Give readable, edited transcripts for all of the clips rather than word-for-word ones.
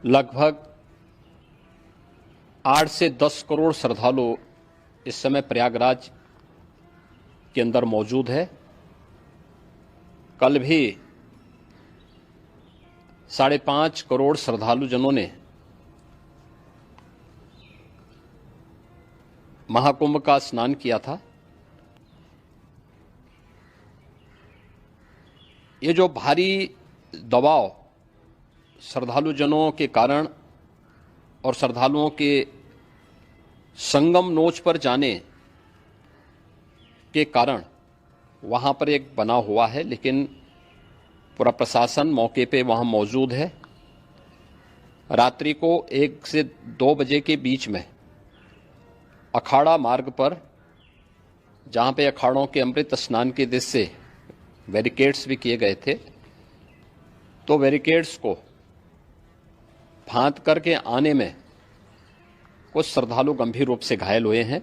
लगभग 8 से 10 करोड़ श्रद्धालु इस समय प्रयागराज के अंदर मौजूद है। कल भी 5.5 करोड़ श्रद्धालु जनों ने महाकुंभ का स्नान किया था। ये जो भारी दबाव श्रद्धालु जनों के कारण और श्रद्धालुओं के संगम नोच पर जाने के कारण वहां पर एक बना हुआ है, लेकिन पूरा प्रशासन मौके पे वहां मौजूद है। रात्रि को 1 से 2 बजे के बीच में अखाड़ा मार्ग पर, जहां पे अखाड़ों के अमृत स्नान के दृश्य से बैरिकेड्स भी किए गए थे, तो बैरिकेड्स को फांद करके आने में कुछ श्रद्धालु गंभीर रूप से घायल हुए हैं।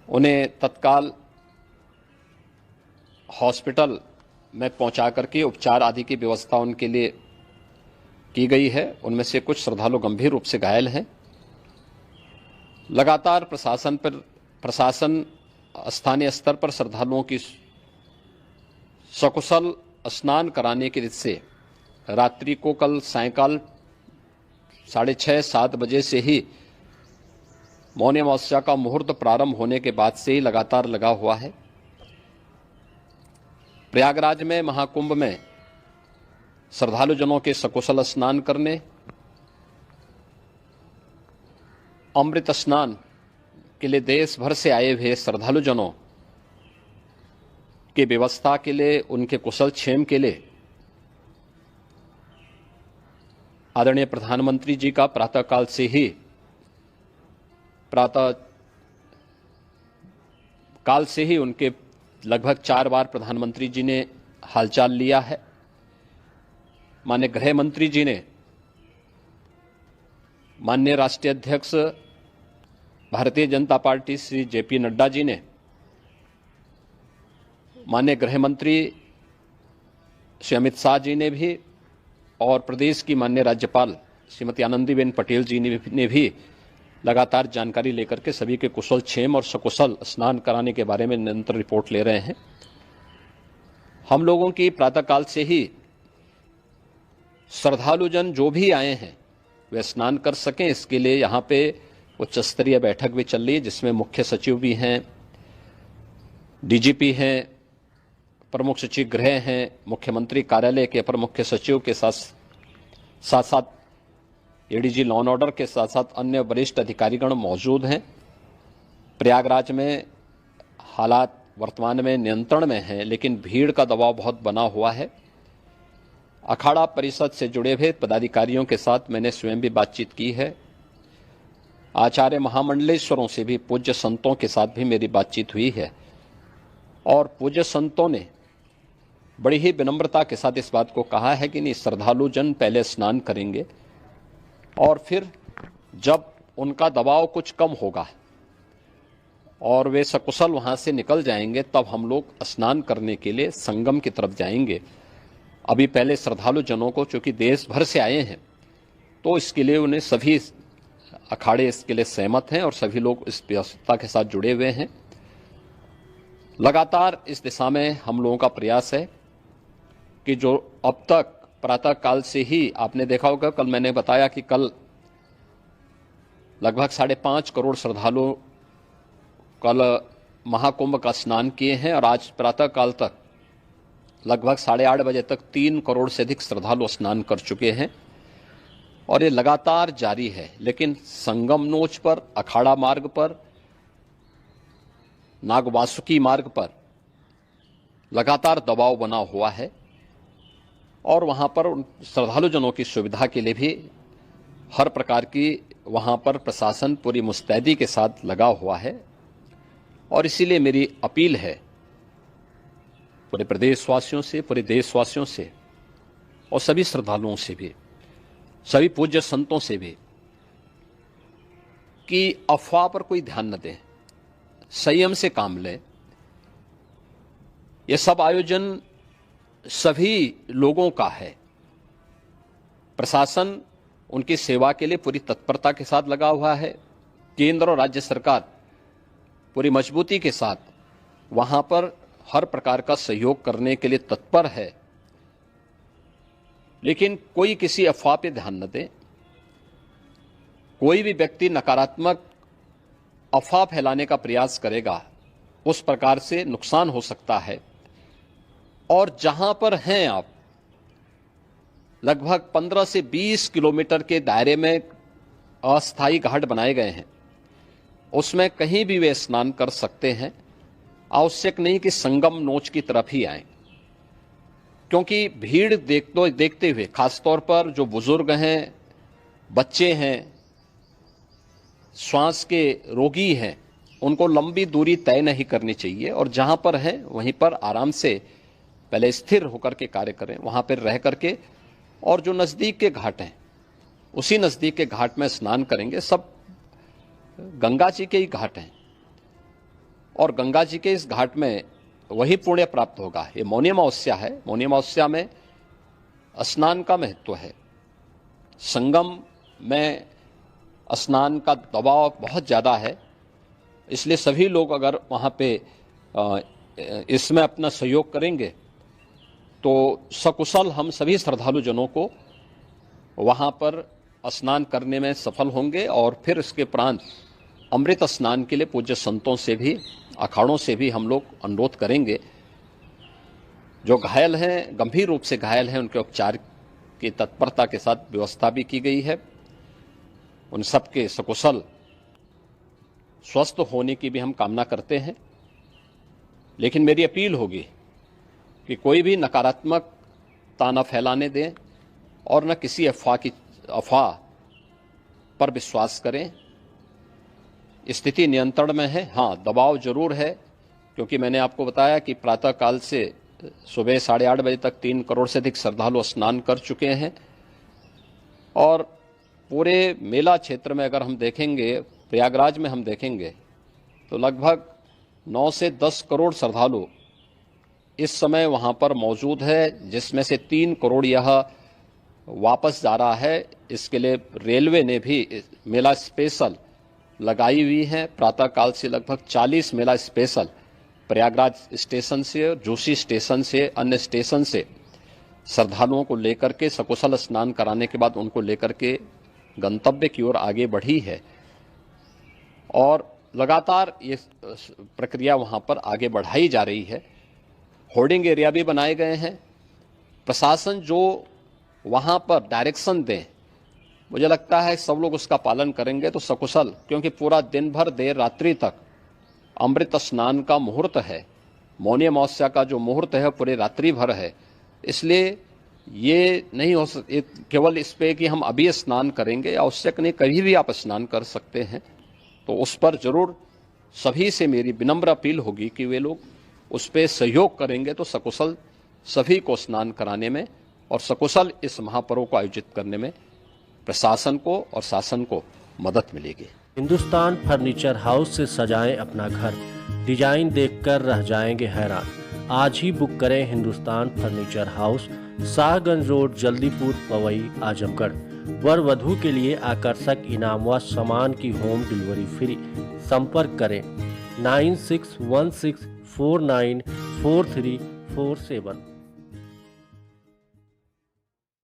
उन्हें तत्काल हॉस्पिटल में पहुंचा करके उपचार आदि की व्यवस्था उनके लिए की गई है। उनमें से कुछ श्रद्धालु गंभीर रूप से घायल हैं। लगातार प्रशासन स्थानीय स्तर पर श्रद्धालुओं की सकुशल स्नान कराने के दृष्टि से रात्रि को कल सायंकाल 6:30-7 बजे से ही मौनी अमावस्या का मुहूर्त प्रारंभ होने के बाद से ही लगातार लगा हुआ है। प्रयागराज में महाकुंभ में श्रद्धालु जनों के सकुशल स्नान करने, अमृत स्नान के लिए देश भर से आए हुए श्रद्धालु जनों की व्यवस्था के लिए, उनके कुशल क्षेम के लिए आदरणीय प्रधानमंत्री जी का प्रातःकाल से ही उनके लगभग 4 बार प्रधानमंत्री जी ने हालचाल लिया है। माननीय गृह मंत्री जी ने, माननीय राष्ट्रीय अध्यक्ष भारतीय जनता पार्टी श्री जेपी नड्डा जी ने, माननीय गृह मंत्री श्री अमित शाह जी ने भी, और प्रदेश की माननीय राज्यपाल श्रीमती आनंदीबेन पटेल जी ने भी लगातार जानकारी लेकर के सभी के कुशल क्षेम और सकुशल स्नान कराने के बारे में निरंतर रिपोर्ट ले रहे हैं। हम लोगों की प्रातःकाल से ही श्रद्धालु जन जो भी आए हैं वे स्नान कर सकें, इसके लिए यहाँ पे उच्च स्तरीय बैठक भी चल रही है, जिसमें मुख्य सचिव भी हैं, डीजीपी हैं, प्रमुख सचिव गृह हैं, मुख्यमंत्री कार्यालय के अपर मुख्य सचिव के साथ एडीजी लॉ एंड ऑर्डर के साथ साथ अन्य वरिष्ठ अधिकारीगण मौजूद हैं। प्रयागराज में हालात वर्तमान में नियंत्रण में हैं, लेकिन भीड़ का दबाव बहुत बना हुआ है। अखाड़ा परिषद से जुड़े हुए पदाधिकारियों के साथ मैंने स्वयं भी बातचीत की है। आचार्य महामंडलेश्वरों से भी, पूज्य संतों के साथ भी मेरी बातचीत हुई है, और पूज्य संतों ने बड़ी ही विनम्रता के साथ इस बात को कहा है कि नहीं, श्रद्धालु जन पहले स्नान करेंगे और फिर जब उनका दबाव कुछ कम होगा और वे सकुशल वहां से निकल जाएंगे, तब हम लोग स्नान करने के लिए संगम की तरफ जाएंगे। अभी पहले श्रद्धालु जनों को, चूंकि देश भर से आए हैं, तो इसके लिए उन्हें सभी अखाड़े इसके लिए सहमत हैं और सभी लोग इस व्यवस्था के साथ जुड़े हुए हैं। लगातार इस दिशा में हम लोगों का प्रयास है कि जो अब तक प्रातःकाल से ही आपने देखा होगा, कल मैंने बताया कि कल लगभग 5.5 करोड़ श्रद्धालु कल महाकुंभ का स्नान किए हैं, और आज प्रातःकाल तक लगभग 8:30 बजे तक 3 करोड़ से अधिक श्रद्धालु स्नान कर चुके हैं, और ये लगातार जारी है। लेकिन संगम नोच पर, अखाड़ा मार्ग पर, नागवासुकी मार्ग पर लगातार दबाव बना हुआ है, और वहां पर श्रद्धालु जनों की सुविधा के लिए भी हर प्रकार की वहां पर प्रशासन पूरी मुस्तैदी के साथ लगा हुआ है। और इसीलिए मेरी अपील है पूरे प्रदेशवासियों से, पूरे देशवासियों से, और सभी श्रद्धालुओं से भी, सभी पूज्य संतों से भी, कि अफवाह पर कोई ध्यान न दें, संयम से काम लें। यह सब आयोजन सभी लोगों का है, प्रशासन उनकी सेवा के लिए पूरी तत्परता के साथ लगा हुआ है। केंद्र और राज्य सरकार पूरी मजबूती के साथ वहां पर हर प्रकार का सहयोग करने के लिए तत्पर है। लेकिन कोई किसी अफवाह पे ध्यान न दे। कोई भी व्यक्ति नकारात्मक अफवाह फैलाने का प्रयास करेगा, उस प्रकार से नुकसान हो सकता है। और जहां पर हैं आप, लगभग 15 से 20 किलोमीटर के दायरे में अस्थायी घाट बनाए गए हैं, उसमें कहीं भी वे स्नान कर सकते हैं। आवश्यक नहीं कि संगम नोच की तरफ ही आए, क्योंकि भीड़ देखते हुए खासतौर पर जो बुजुर्ग हैं, बच्चे हैं, श्वास के रोगी हैं, उनको लंबी दूरी तय नहीं करनी चाहिए और जहां पर है वहीं पर आराम से पहले स्थिर होकर के कार्य करें, वहां पर रह करके। और जो नजदीक के घाट हैं, उसी नजदीक के घाट में स्नान करेंगे। सब गंगा जी के ही घाट हैं और गंगा जी के इस घाट में वही पुण्य प्राप्त होगा। ये मौनी अमावस्या है। मौनी अमावस्या में स्नान का महत्व है। संगम में स्नान का दबाव बहुत ज़्यादा है, इसलिए सभी लोग अगर वहाँ पे इसमें अपना सहयोग करेंगे तो सकुशल हम सभी श्रद्धालु जनों को वहाँ पर स्नान करने में सफल होंगे। और फिर इसके उपरांत अमृत स्नान के लिए पूज्य संतों से भी, अखाड़ों से भी हम लोग अनुरोध करेंगे। जो घायल हैं, गंभीर रूप से घायल हैं, उनके उपचार की तत्परता के साथ व्यवस्था भी की गई है। उन सबके सकुशल स्वस्थ होने की भी हम कामना करते हैं। लेकिन मेरी अपील होगी कि कोई भी नकारात्मकता न फैलाने दें और न किसी अफवाह पर विश्वास करें। स्थिति नियंत्रण में है। हाँ, दबाव जरूर है, क्योंकि मैंने आपको बताया कि प्रातःकाल से सुबह 8:30 बजे तक 3 करोड़ से अधिक श्रद्धालु स्नान कर चुके हैं। और पूरे मेला क्षेत्र में अगर हम देखेंगे, प्रयागराज में हम देखेंगे तो लगभग 9 से 10 करोड़ श्रद्धालु इस समय वहां पर मौजूद है, जिसमें से 3 करोड़ यह वापस जा रहा है। इसके लिए रेलवे ने भी मेला स्पेशल लगाई हुई है। प्रातःकाल से लगभग 40 मेला स्पेशल प्रयागराज स्टेशन से, जोशी स्टेशन से, अन्य स्टेशन से श्रद्धालुओं को लेकर के सकुशल स्नान कराने के बाद उनको लेकर के गंतव्य की ओर आगे बढ़ी है। और लगातार ये प्रक्रिया वहां पर आगे बढ़ाई जा रही है। होर्डिंग एरिया भी बनाए गए हैं। प्रशासन जो वहां पर डायरेक्शन दें, मुझे लगता है सब लोग उसका पालन करेंगे तो सकुशल, क्योंकि पूरा दिन भर देर रात्रि तक अमृत स्नान का मुहूर्त है। मौनी अमावस्या का जो मुहूर्त है पूरे रात्रि भर है। इसलिए ये नहीं हो केवल इस पे कि हम अभी स्नान करेंगे, आवश्यक नहीं, कभी भी आप स्नान कर सकते हैं। तो उस पर जरूर सभी से मेरी विनम्र अपील होगी कि वे लोग उस पर सहयोग करेंगे तो सकुशल सभी को स्नान कराने में और सकुशल इस महापर्व को आयोजित करने में प्रशासन को और शासन को मदद मिलेगी। हिंदुस्तान फर्नीचर हाउस से सजाएं अपना घर, डिजाइन देखकर रह जाएंगे हैरान। आज ही बुक करें Hindustan furniture house, Shahganj road, Jaldipur, Powai, Azamgarh. वर वधू के लिए आकर्षक इनाम व सामान की होम डिलीवरी फ्री। संपर्क करें 9616494347।